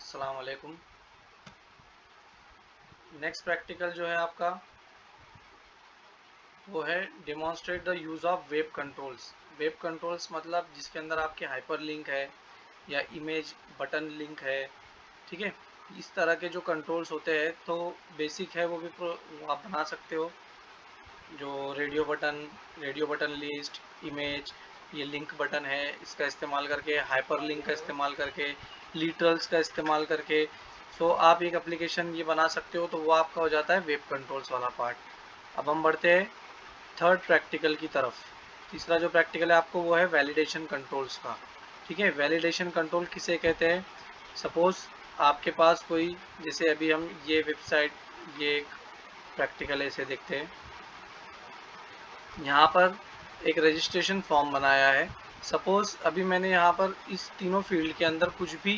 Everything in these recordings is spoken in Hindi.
अस्सलाम वालेकुम। नेक्स्ट प्रैक्टिकल जो है आपका वो है demonstrate the use of web controls. Web controls मतलब जिसके अंदर आपके हाइपर लिंक है या इमेज बटन लिंक है, ठीक है। इस तरह के जो कंट्रोल्स होते हैं तो बेसिक है वो भी वो आप बना सकते हो। जो रेडियो बटन लिस्ट, इमेज, ये लिंक बटन है, इसका इस्तेमाल करके, हाइपर लिंक का इस्तेमाल करके, लिटरल्स का इस्तेमाल करके सो आप एक एप्लीकेशन ये बना सकते हो। तो वो आपका हो जाता है वेब कंट्रोल्स वाला पार्ट। अब हम बढ़ते हैं थर्ड प्रैक्टिकल की तरफ। तीसरा जो प्रैक्टिकल है आपको वो है वैलिडेशन कंट्रोल्स का, ठीक है। वैलिडेशन कंट्रोल किसे कहते हैं? सपोज आपके पास कोई, जैसे अभी हम ये वेबसाइट, ये प्रैक्टिकल है, इसे देखते हैं। यहाँ पर एक रजिस्ट्रेशन फॉर्म बनाया है। सपोज़ अभी मैंने यहाँ पर इस तीनों फील्ड के अंदर कुछ भी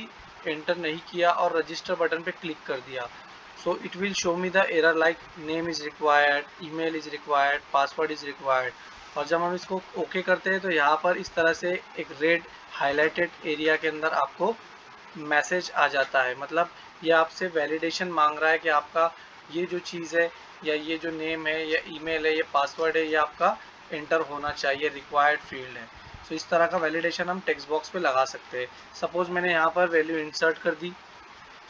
एंटर नहीं किया और रजिस्टर बटन पे क्लिक कर दिया, सो it will show me the error like name is required, email is required, password is required. और जब हम इसको ओके करते हैं तो यहाँ पर इस तरह से एक रेड हाईलाइटेड एरिया के अंदर आपको मैसेज आ जाता है। मतलब ये आपसे वैलिडेशन मांग रहा है कि आपका ये जो चीज़ है या ये जो नेम है या ईमेल है या पासवर्ड है ये आपका एंटर होना चाहिए, रिक्वायर्ड फील्ड है। सो इस तरह का वैलिडेशन हम टेक्स्ट बॉक्स पे लगा सकते हैं। सपोज मैंने यहाँ पर वैल्यू इंसर्ट कर दी,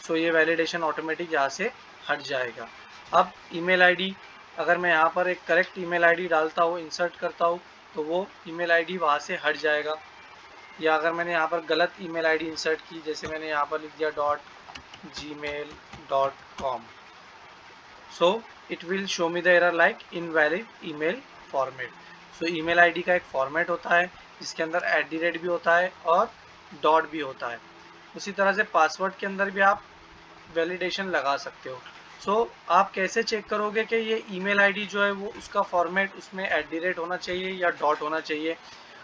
सो ये वैलिडेशन ऑटोमेटिक यहाँ से हट जाएगा। अब ईमेल आईडी, अगर मैं यहाँ पर एक करेक्ट ईमेल आईडी डालता हूँ, इंसर्ट करता हूँ, तो वो ईमेल आईडी वहाँ से हट जाएगा। या अगर मैंने यहाँ पर गलत ईमेल आईडी इंसर्ट की, जैसे मैंने यहाँ पर लिख दिया .gmail.com, so it will show me the error like invalid email format. So email ID का एक फॉर्मेट होता है जिसके अंदर @ भी होता है और डॉट भी होता है। उसी तरह से पासवर्ड के अंदर भी आप वैलिडेशन लगा सकते हो। सो आप कैसे चेक करोगे कि ये ईमेल आईडी जो है वो उसका फॉर्मेट उसमें @ होना चाहिए या डॉट होना चाहिए।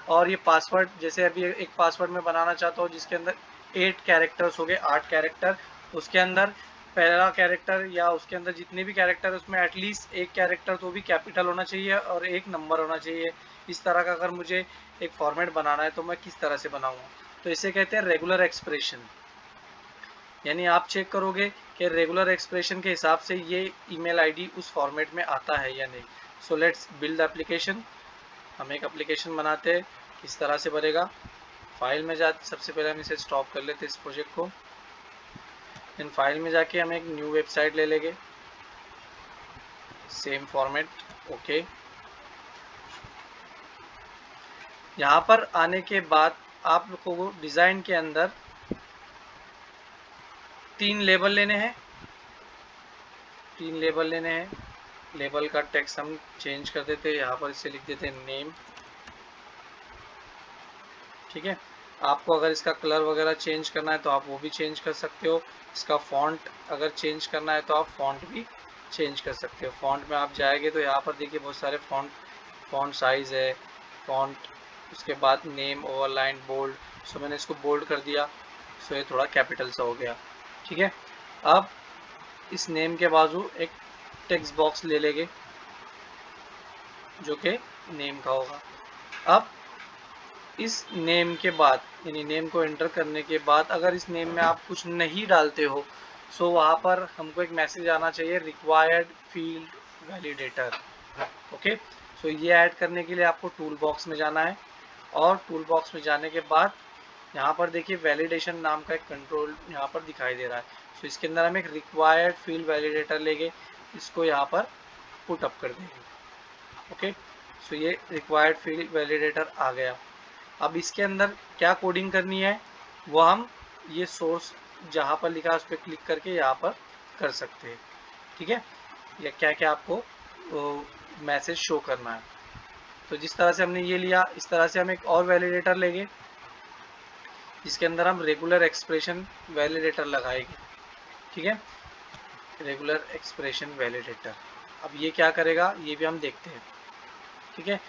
और ये पासवर्ड, जैसे अभी एक पासवर्ड मैं बनाना चाहता हूँ जिसके अंदर 8 कैरेक्टर्स हो गए, 8 कैरेक्टर, उसके अंदर पहला कैरेक्टर या उसके अंदर जितने भी कैरेक्टर उसमें एटलीस्ट एक कैरेक्टर तो भी कैपिटल होना चाहिए और एक नंबर होना चाहिए। इस तरह का अगर मुझे एक फॉर्मेट बनाना है तो मैं किस तरह से बनाऊंगा? तो इसे कहते हैं रेगुलर एक्सप्रेशन। यानी आप चेक करोगे कि रेगुलर एक्सप्रेशन के हिसाब से ये ईमेल आईडी उस फॉर्मेट में आता है या नहीं। So let's build application. हम एक एप्लीकेशन बनाते हैं, किस तरह से बनेगा। फाइल में जाते, सबसे पहले हम इसे स्टॉप कर लेते हैं इस प्रोजेक्ट को। इन फाइल में जाके हम एक न्यू वेबसाइट ले लेंगे, सेम फॉर्मेट, ओके। यहाँ पर आने के बाद आप लोगों को डिज़ाइन के अंदर 3 लेबल लेने हैं। 3 लेबल लेने हैं। लेबल का टेक्स्ट हम चेंज कर देते हैं, यहाँ पर इसे लिख देते हैं नेम, ठीक है। आपको अगर इसका कलर वगैरह चेंज करना है तो आप वो भी चेंज कर सकते हो। इसका फॉन्ट अगर चेंज करना है तो आप फॉन्ट भी चेंज कर सकते हो। फॉन्ट में आप जाएंगे तो यहाँ पर देखिए बहुत सारे फॉन्ट साइज़ है, फॉन्ट, उसके बाद नेम, ओवरलाइन, बोल्ड। सो मैंने इसको बोल्ड कर दिया, सो ये थोड़ा कैपिटल सा हो गया, ठीक है। अब इस नेम के बाजू एक टेक्स्ट बॉक्स ले लेंगे जो कि नेम का होगा। अब इस नेम के बाद, यानी नेम को एंटर करने के बाद अगर इस नेम में आप कुछ नहीं डालते हो, सो वहाँ पर हमको एक मैसेज आना चाहिए required field validator, okay. So ये ऐड करने के लिए आपको टूल बॉक्स में जाना है और टूल बॉक्स में जाने के बाद यहाँ पर देखिए वैलिडेशन नाम का एक कंट्रोल यहाँ पर दिखाई दे रहा है। सो इसके अंदर हम एक रिक्वायर्ड फील्ड वैलिडेटर लेंगे, इसको यहाँ पर पुट अप कर देंगे, ओके। सो ये रिक्वायर्ड फील्ड वैलिडेटर आ गया। अब इसके अंदर क्या कोडिंग करनी है वो हम ये सोर्स जहाँ पर लिखा है उस पर क्लिक करके यहाँ पर कर सकते हैं, ठीक है। या क्या क्या आपको मैसेज शो करना है। तो जिस तरह से हमने ये लिया, इस तरह से हम एक और वैलिडेटर लेंगे जिसके अंदर हम रेगुलर एक्सप्रेशन वैलिडेटर लगाएंगे, ठीक है। रेगुलर एक्सप्रेशन वैलिडेटर, अब ये क्या करेगा ये भी हम देखते हैं, ठीक है।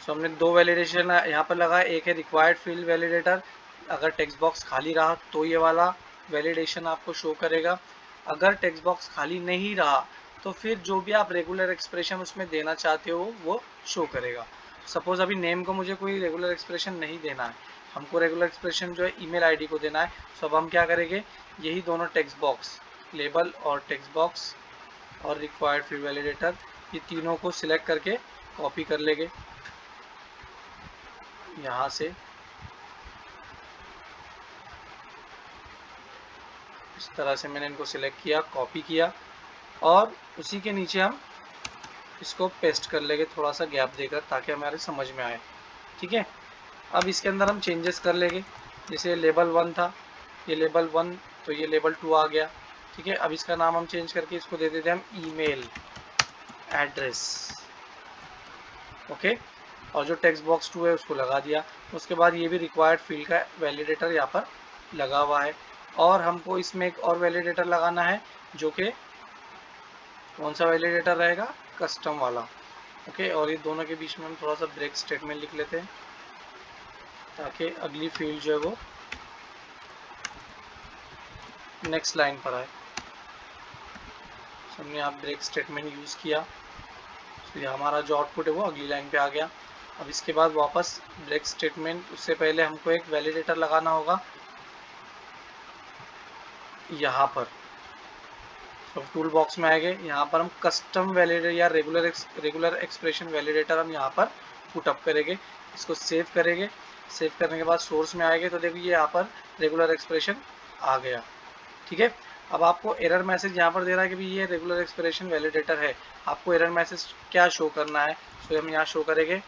सो हमने 2 वैलिडेशन यहाँ पर लगाया, एक है रिक्वायर्ड फील्ड वैलिडेटर। अगर टेक्स्ट बॉक्स खाली रहा तो ये वाला वैलिडेशन आपको शो करेगा। अगर टेक्स्ट बॉक्स खाली नहीं रहा तो फिर जो भी आप रेगुलर एक्सप्रेशन उसमें देना चाहते हो वो शो करेगा। सपोज अभी नेम को मुझे कोई रेगुलर एक्सप्रेशन नहीं देना है, हमको रेगुलर एक्सप्रेशन जो है ईमेल आईडी को देना है। सो अब हम क्या करेंगे, यही दोनों टेक्स्ट बॉक्स, लेबल और टेक्स्ट बॉक्स और रिक्वायर्ड फील्ड वैलिडेटर, ये तीनों को सिलेक्ट करके कॉपी कर लेंगे यहाँ से। इस तरह से मैंने इनको सिलेक्ट किया, कॉपी किया, और उसी के नीचे हम इसको पेस्ट कर लेंगे थोड़ा सा गैप देकर, ताकि हमारे समझ में आए। ठीक है, अब इसके अंदर हम चेंजेस कर लेंगे। जैसे लेबल 1 था, ये लेबल 1, तो ये लेबल 2 आ गया। ठीक है, अब इसका नाम हम चेंज करके इसको दे देते हैं हम ईमेल एड्रेस। ओके, और जो टेक्स्ट बॉक्स 2 है उसको लगा दिया। उसके बाद ये भी रिक्वायर्ड फील्ड का वैलिडेटर यहाँ पर लगा हुआ है, और हमको इसमें एक और वैलिडेटर लगाना है, जो कि कौन सा वैलिडेटर रहेगा, कस्टम वाला। ओके, और ये दोनों के बीच में हम थोड़ा सा ब्रेक स्टेटमेंट लिख लेते हैं, ताकि अगली फील्ड जो है वो नेक्स्ट लाइन पर आए। हमने यहाँ ब्रेक स्टेटमेंट यूज़ किया, तो ये हमारा जो आउटपुट है वो अगली लाइन पे आ गया। अब इसके बाद वापस ब्रेक स्टेटमेंट, उससे पहले हमको एक वैलिडेटर लगाना होगा यहाँ पर। तो टूल बॉक्स में आएंगे, यहाँ पर हम कस्टम वैलिडेटर या रेगुलर एक्सप्रेशन वैलिडेटर हम यहाँ पर पुटअप करेंगे। इसको सेव करेंगे। सेव करने के बाद सोर्स में आएंगे, तो देखिए यहाँ पर रेगुलर एक्सप्रेशन आ गया। ठीक है, अब आपको एरर मैसेज यहाँ पर दे रहा है कि भाई ये रेगुलर एक्सप्रेशन वैलिडेटर है। आपको एरर मैसेज क्या शो करना है, तो हम यहाँ शो करेंगे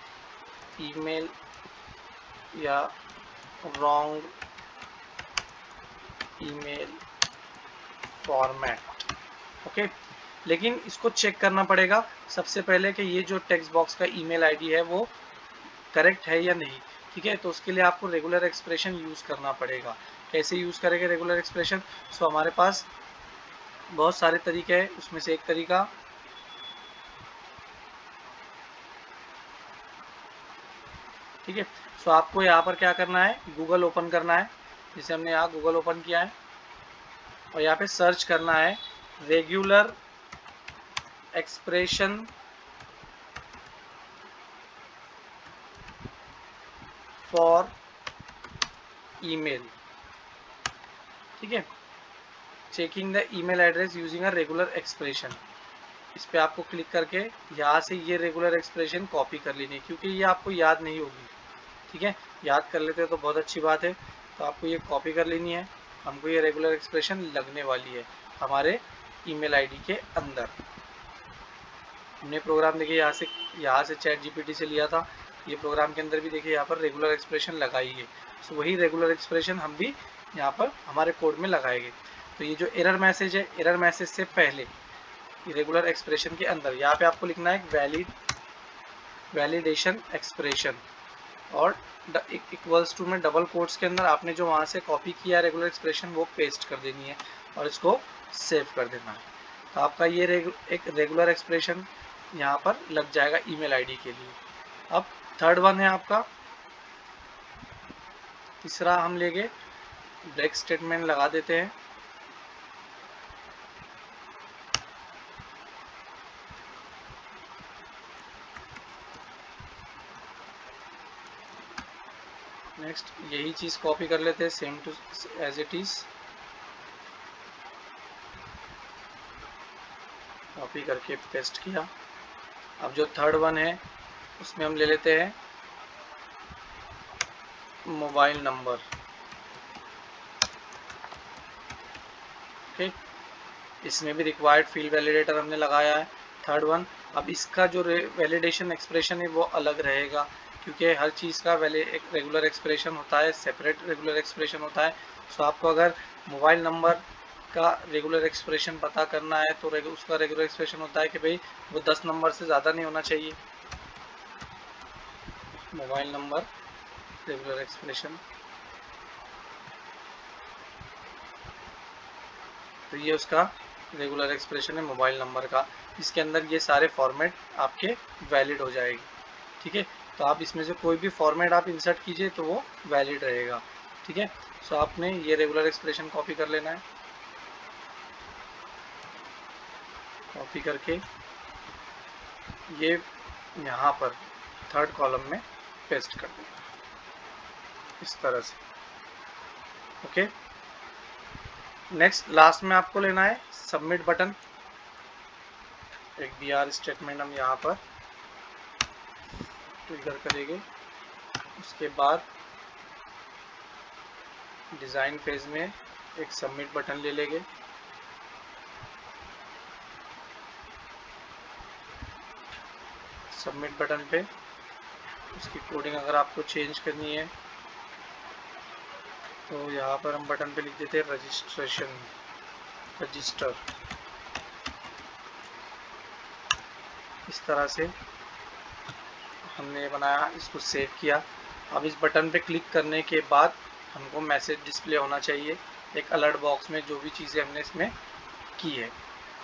ईमेल या रॉन्ग ईमेल फॉर्मेट। ओके, लेकिन इसको चेक करना पड़ेगा सबसे पहले कि ये जो टेक्स्ट बॉक्स का ईमेल आईडी है वो करेक्ट है या नहीं। ठीक है, तो उसके लिए आपको रेगुलर एक्सप्रेशन यूज़ करना पड़ेगा। कैसे यूज़ करेंगे रेगुलर एक्सप्रेशन, सो हमारे पास बहुत सारे तरीके हैं, उसमें से एक तरीका ठीक है। सो आपको यहाँ पर क्या करना है, गूगल ओपन करना है। जैसे हमने यहाँ गूगल ओपन किया है, और यहाँ पे सर्च करना है रेगुलर एक्सप्रेशन फॉर ईमेल। ठीक है, checking the email address using a regular expression. इस पर आपको क्लिक करके यहाँ से ये रेगुलर एक्सप्रेशन कॉपी कर लेनी है, क्योंकि ये आपको याद नहीं होगी। ठीक है, याद कर लेते हैं तो बहुत अच्छी बात है। तो आपको ये कॉपी कर लेनी है। हमको ये रेगुलर एक्सप्रेशन लगने वाली है हमारे ईमेल आईडी के अंदर। हमने प्रोग्राम देखिए यहाँ से चैट जीपीटी से लिया था। ये प्रोग्राम के अंदर भी देखिए यहाँ पर रेगुलर एक्सप्रेशन लगाई है। सो वही रेगुलर एक्सप्रेशन हम भी यहाँ पर हमारे कोड में लगाएंगे। तो ये जो एरर मैसेज है, एरर मैसेज से पहले रेगुलर एक्सप्रेशन के अंदर यहाँ पे आपको लिखना है वैलिडेशन एक्सप्रेशन, और इक्वल्स टू में डबल कोट्स के अंदर आपने जो वहाँ से कॉपी किया रेगुलर एक्सप्रेशन वो पेस्ट कर देनी है, और इसको सेव कर देना है। तो आपका ये एक रेगुलर एक्सप्रेशन यहाँ पर लग जाएगा ईमेल आईडी के लिए। अब थर्ड वन है आपका, तीसरा हम लेंगे ब्रेक स्टेटमेंट लगा देते हैं। नेक्स्ट यही चीज़ कॉपी कर लेते हैं same to as it is, copy करके पेस्ट किया। अब जो थर्ड वन है उसमें हम ले लेते हैं मोबाइल नंबर। ओके, इसमें भी रिक्वायर्ड फील्ड वैलिडेटर हमने लगाया है थर्ड वन। अब इसका जो वैलिडेशन एक्सप्रेशन है वो अलग रहेगा, क्योंकि हर चीज़ का एक रेगुलर एक्सप्रेशन होता है, सेपरेट रेगुलर एक्सप्रेशन होता है। सो आपको अगर मोबाइल नंबर का रेगुलर एक्सप्रेशन पता करना है तो उसका रेगुलर एक्सप्रेशन होता है कि भाई वो 10 नंबर से ज़्यादा नहीं होना चाहिए। मोबाइल नंबर रेगुलर एक्सप्रेशन, तो ये उसका रेगुलर एक्सप्रेशन है मोबाइल नंबर का। इसके अंदर ये सारे फॉर्मेट आपके वैलिड हो जाएगी। ठीक है, तो आप इसमें से कोई भी फॉर्मेट आप इंसर्ट कीजिए तो वो वैलिड रहेगा। ठीक है, सो आपने ये रेगुलर एक्सप्रेशन कॉपी कर लेना है, कॉपी करके ये यहाँ पर थर्ड कॉलम में पेस्ट कर देना। इस तरह से। ओके, नेक्स्ट लास्ट में आपको लेना है सबमिट बटन। एक BR स्टेटमेंट हम यहाँ पर ट्रिगर करेंगे। उसके बाद डिज़ाइन फेज में एक सबमिट बटन ले लेंगे। सबमिट बटन पे उसकी कोडिंग अगर आपको चेंज करनी है तो यहाँ पर हम बटन पे लिख देते हैं रजिस्टर। इस तरह से हमने बनाया, इसको सेव किया। अब इस बटन पे क्लिक करने के बाद हमको मैसेज डिस्प्ले होना चाहिए एक अलर्ट बॉक्स में, जो भी चीज़ें हमने इसमें की है।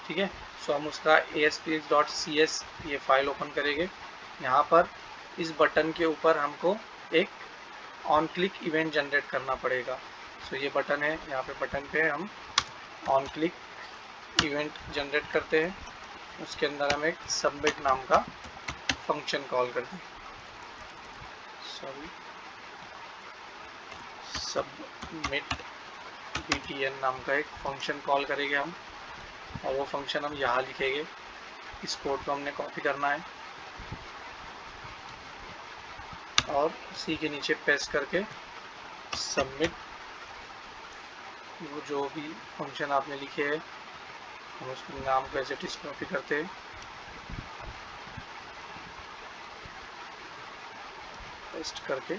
ठीक है, सो हम उसका ASPX.CS ये फाइल ओपन करेंगे। यहाँ पर इस बटन के ऊपर हमको एक ऑन क्लिक इवेंट जनरेट करना पड़ेगा। सो ये बटन है, यहाँ पे बटन पे हम ऑन क्लिक इवेंट जनरेट करते हैं। उसके अंदर हम एक सबमिट नाम का फंक्शन कॉल करते हैं। सबमिट BTN नाम का एक फंक्शन कॉल करेंगे हम, और वो फंक्शन हम यहाँ लिखेंगे। इस कोड को हमने कॉपी करना है और उसी के नीचे पेस्ट करके सबमिट, वो जो भी फंक्शन आपने लिखे है हम उसके नाम को एज इट इज कॉपी करते हैं, पेस्ट करके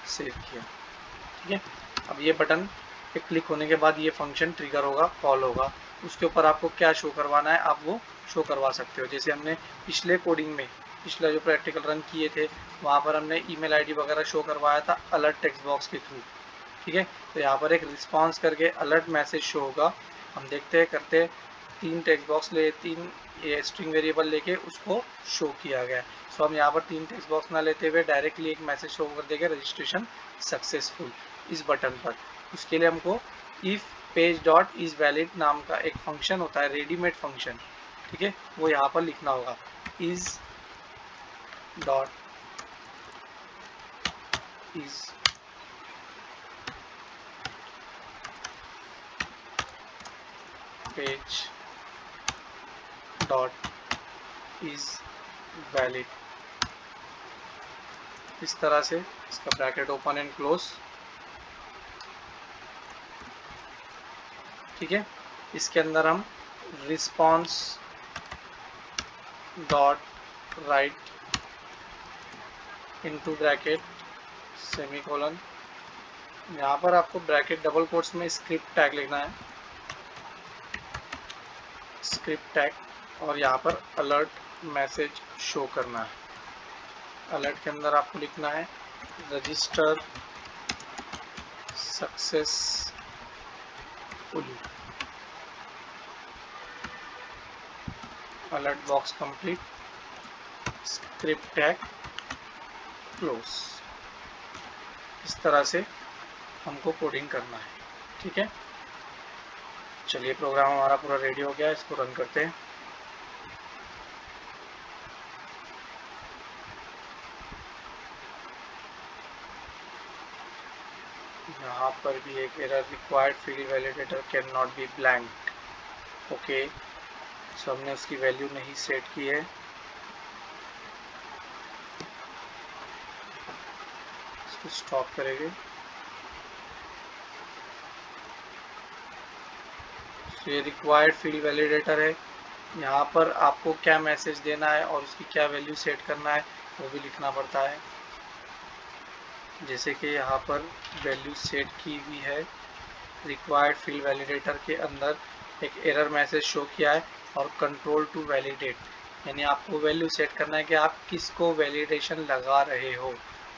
सेव किया। ठीक है, अब ये बटन पे क्लिक होने के बाद ये फंक्शन ट्रिगर होगा, कॉल होगा। उसके ऊपर आपको क्या शो करवाना है आप वो शो करवा सकते हो। जैसे हमने पिछले कोडिंग में, पिछला जो प्रैक्टिकल रन किए थे वहाँ पर हमने ईमेल आईडी वगैरह शो करवाया था अलर्ट टेक्स्ट बॉक्स के थ्रू। ठीक है, तो यहाँ पर एक रिस्पॉन्स करके अलर्ट मैसेज शो होगा। हम देखते हैं करते, 3 टेक्स्ट बॉक्स ले, 3 स्ट्रिंग वेरिएबल लेके उसको शो किया गया। सो हम यहाँ पर 3 टेक्स्ट बॉक्स ना लेते हुए डायरेक्टली एक मैसेज शो कर देंगे रजिस्ट्रेशन सक्सेसफुल इस बटन पर। उसके लिए हमको if page dot is valid नाम का एक फंक्शन होता है, रेडीमेड फंक्शन। ठीक है, वो यहाँ पर लिखना होगा is dot is page dot is valid. इस तरह से इसका ब्रैकेट ओपन एंड क्लोज। ठीक है, इसके अंदर हम response dot right into bracket semicolon, यहाँ पर आपको ब्रैकेट डबल कोट्स में स्क्रिप्ट टैग लिखना है, स्क्रिप्ट टैग, और यहाँ पर अलर्ट मैसेज शो करना है। अलर्ट के अंदर आपको लिखना है register successfully, alert box complete, script tag close. इस तरह से हमको कोडिंग करना है। ठीक है, चलिए प्रोग्राम हमारा पूरा रेडी हो गया, इसको रन करते हैं। यहाँ पर भी एक error, required field validator can not be blank. Okay, so हमने उसकी वैल्यू नहीं सेट की है। इसको स्टॉप करेंगे। तो ये रिक्वायर्ड फील्ड वैलिडेटर है, यहाँ पर आपको क्या मैसेज देना है और उसकी क्या वैल्यू सेट करना है वो भी लिखना पड़ता है। जैसे कि यहाँ पर वैल्यू सेट की हुई है, रिक्वायर्ड फील्ड वैलिडेटर के अंदर एक एरर मैसेज शो किया है और कंट्रोल टू वैलिडेट, यानी आपको वैल्यू सेट करना है कि आप किसको वैलिडेशन लगा रहे हो।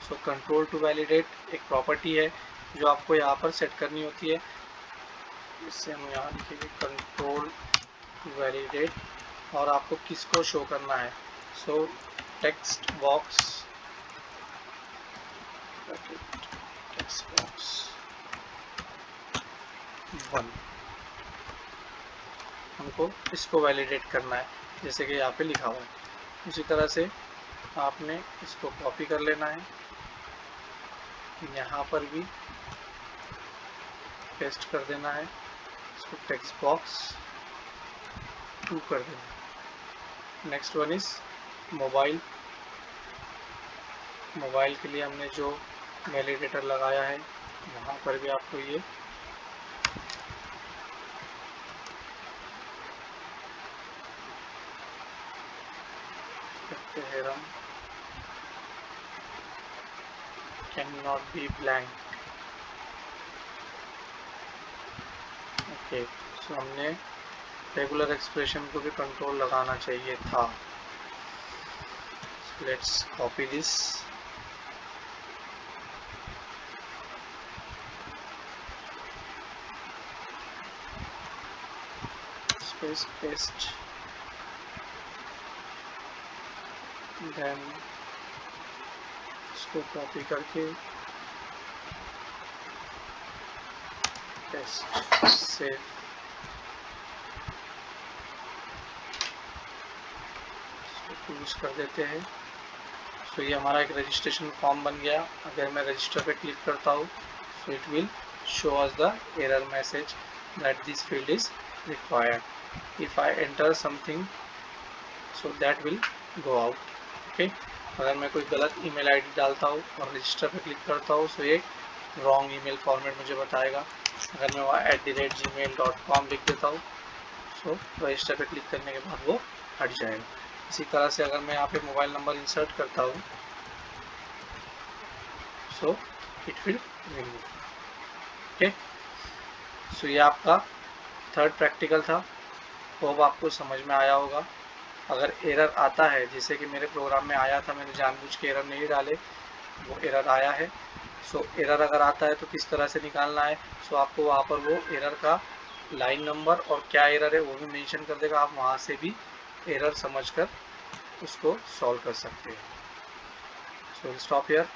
सो कंट्रोल टू वैलिडेट एक प्रॉपर्टी है जो आपको यहाँ पर सेट करनी होती है। इससे हम यहाँ लिखेंगे कंट्रोल टू वैलिडेट, और आपको किसको शो करना है। सो टेक्स्ट बॉक्स वन, हमको इसको वैलिडेट करना है जैसे कि यहाँ पे लिखा हुआ है। उसी तरह से आपने इसको कॉपी कर लेना है यहाँ पर भी पेस्ट कर देना है, इसको टेक्स्ट बॉक्स 2 कर देना। Next one is mobile. Mobile के लिए हमने जो वैलिडेटर लगाया है वहाँ पर भी आपको ये करते हैं run, can not be blank. Okay, so हमने रेगुलर एक्सप्रेशन को भी कंट्रोल लगाना चाहिए था। Let's copy this, space paste, then इसको कॉपी करके पेस्ट, सेव। यूज कर देते हैं। सो ये हमारा एक रजिस्ट्रेशन फॉर्म बन गया। अगर मैं रजिस्टर पे क्लिक करता हूँ so it will show us the error message that this field is required. If I enter something so that will go out. Okay, अगर मैं कोई गलत ईमेल आईडी डालता हूँ और रजिस्टर पे क्लिक करता हूँ सो ये रॉन्ग ईमेल फॉर्मेट मुझे बताएगा। अगर मैं वहाँ @gmail.com लिख देता हूँ सो रजिस्टर पे क्लिक करने के बाद वो हट जाएगा। इसी तरह से अगर मैं यहाँ पे मोबाइल नंबर इंसर्ट करता हूँ so it will remove. Okay, so ये आपका थर्ड प्रैक्टिकल था। होप आपको समझ में आया होगा। अगर एरर आता है, जैसे कि मेरे प्रोग्राम में आया था, मैंने जानबूझ के एरर नहीं डाले, वो एरर आया है। सो एरर अगर आता है तो किस तरह से निकालना है, सो आपको वहाँ पर वो एरर का लाइन नंबर और क्या एरर है वो भी मेंशन कर देगा। आप वहाँ से भी एरर समझकर उसको सॉल्व कर सकते हैं। So stop here.